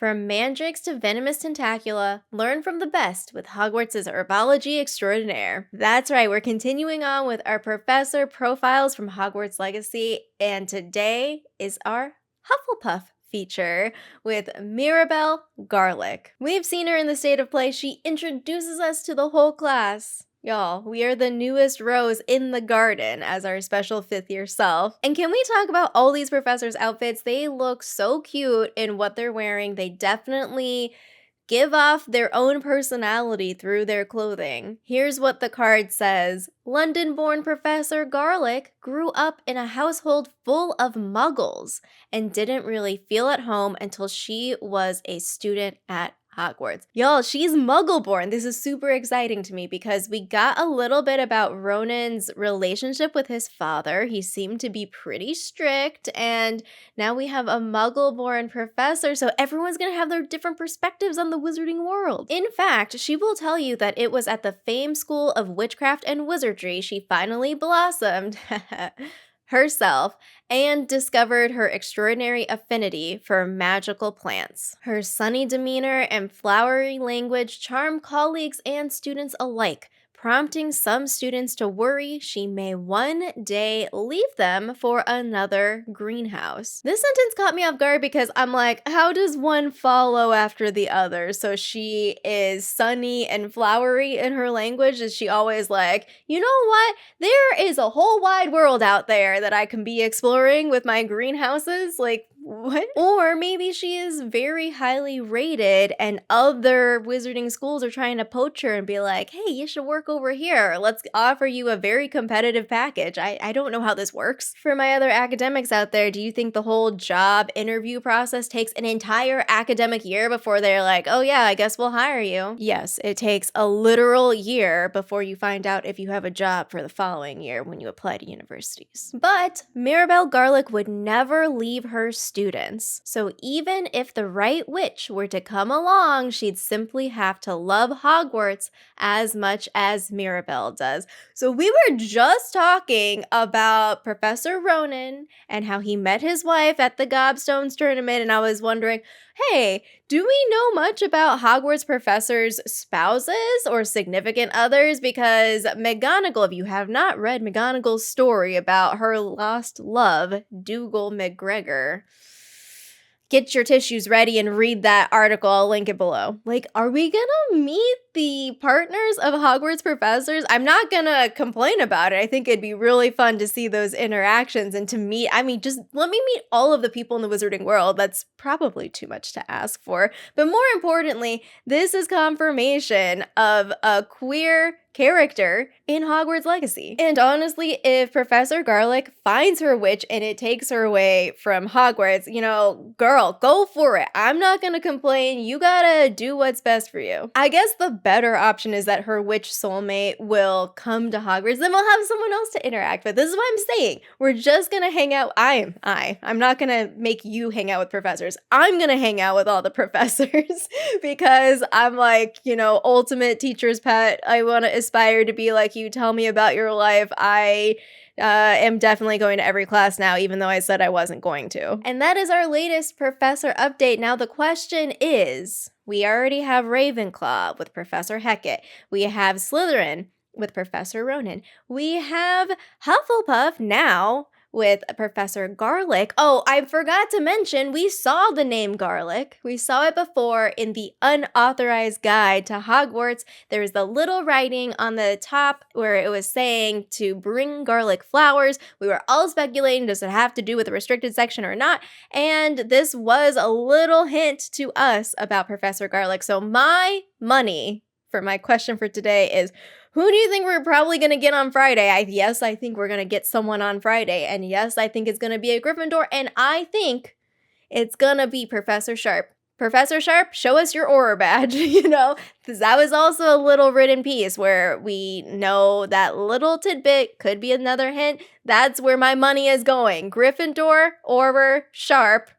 From mandrakes to venomous tentacula, learn from the best with Hogwarts' Herbology extraordinaire. That's right, we're continuing on with our professor profiles from Hogwarts Legacy, and today is our Hufflepuff feature with Mirabel Garlick. We've seen her in the state of play. She introduces us to the whole class. Y'all, we are the newest rose in the garden as our special 5th year self. And can we talk about all these professors' outfits? They look so cute in what they're wearing. They definitely give off their own personality through their clothing. Here's what the card says. London-born Professor Garlick grew up in a household full of muggles and didn't really feel at home until she was a student at Hogwarts. Y'all, she's Muggle-born. This is super exciting to me because we got a little bit about Ronan's relationship with his father. He seemed to be pretty strict, and now we have a Muggle-born professor, so everyone's gonna have their different perspectives on the wizarding world. In fact, she will tell you that it was at the famed school of witchcraft and wizardry she finally blossomed herself and discovered her extraordinary affinity for magical plants. Her sunny demeanor and flowery language charm colleagues and students alike, prompting some students to worry she may one day leave them for another greenhouse. This sentence caught me off guard because I'm like, how does one follow after the other? So she is sunny and flowery in her language. Is she always like, you know what? There is a whole wide world out there that I can be exploring with my greenhouses? Like, what? Or maybe she is very highly rated and other wizarding schools are trying to poach her and be like, hey, you should work over here. Let's offer you a very competitive package. I don't know how this works. For my other academics out there, do you think the whole job interview process takes an entire academic year before they're like, oh yeah, I guess we'll hire you? Yes, it takes a literal year before you find out if you have a job for the following year when you apply to universities. But Mirabel Garlick would never leave her students. So even if the right witch were to come along, she'd simply have to love Hogwarts as much as Mirabel does. So we were just talking about Professor Ronan and how he met his wife at the Gobstones tournament, and I was wondering, hey, do we know much about Hogwarts professors' spouses or significant others? Because McGonagall, if you have not read McGonagall's story about her lost love, Dougal McGregor, get your tissues ready and read that article. I'll link it below. Like, are we gonna meet the partners of Hogwarts professors? I'm not gonna complain about it. I think it'd be really fun to see those interactions and to meet, I mean, just let me meet all of the people in the wizarding world. That's probably too much to ask for. But more importantly, this is confirmation of a queer character in Hogwarts Legacy. And honestly, if Professor Garlick finds her witch and it takes her away from Hogwarts, you know, girl, go for it. I'm not gonna complain. You gotta do what's best for you. I guess the better option is that her witch soulmate will come to Hogwarts, then we'll have someone else to interact with. This is what I'm saying. We're just gonna hang out. I'm not gonna make you hang out with professors. I'm gonna hang out with all the professors because I'm like, you know, ultimate teacher's pet. I want to aspire to be like you. Tell me about your life. I am definitely going to every class now, even though I said I wasn't going to. And that is our latest professor update. Now the question is, we already have Ravenclaw with Professor Hecat. We have Slytherin with Professor Ronan. We have Hufflepuff now with Professor Garlick. Oh, I forgot to mention, we saw the name Garlick. We saw it before in the unauthorized guide to Hogwarts. There was the little writing on the top where it was saying to bring garlic flowers. We were all speculating, does it have to do with the restricted section or not? And this was a little hint to us about Professor Garlick. So my money for my question for today is, who do you think we're probably going to get on Friday? Yes, I think we're going to get someone on Friday. And yes, I think it's going to be a Gryffindor. And I think it's going to be Professor Sharp. Professor Sharp, show us your Auror badge, you know? Because that was also a little written piece where we know that little tidbit could be another hint. That's where my money is going. Gryffindor, Auror, Sharp,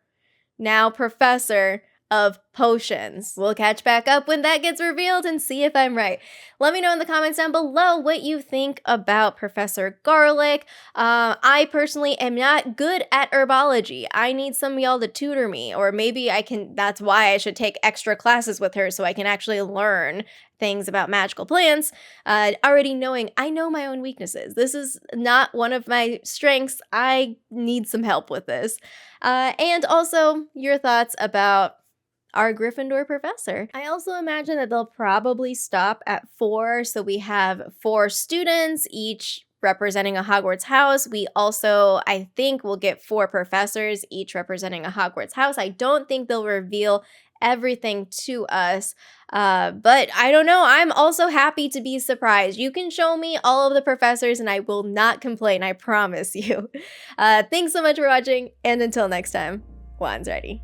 now Professor. of potions. We'll catch back up when that gets revealed and see if I'm right. Let me know in the comments down below what you think about Professor Garlick. I personally am not good at herbology. I need some of y'all to tutor me, or maybe that's why I should take extra classes with her so I can actually learn things about magical plants, already knowing I know my own weaknesses. This is not one of my strengths. I need some help with this. And also your thoughts about our Gryffindor professor. I also imagine that they'll probably stop at 4, so we have 4 students, each representing a Hogwarts house. We also, I think, will get 4 professors, each representing a Hogwarts house. I don't think they'll reveal everything to us, but I don't know. I'm also happy to be surprised. You can show me all of the professors and I will not complain, I promise you. Thanks so much for watching, and until next time, wand's ready.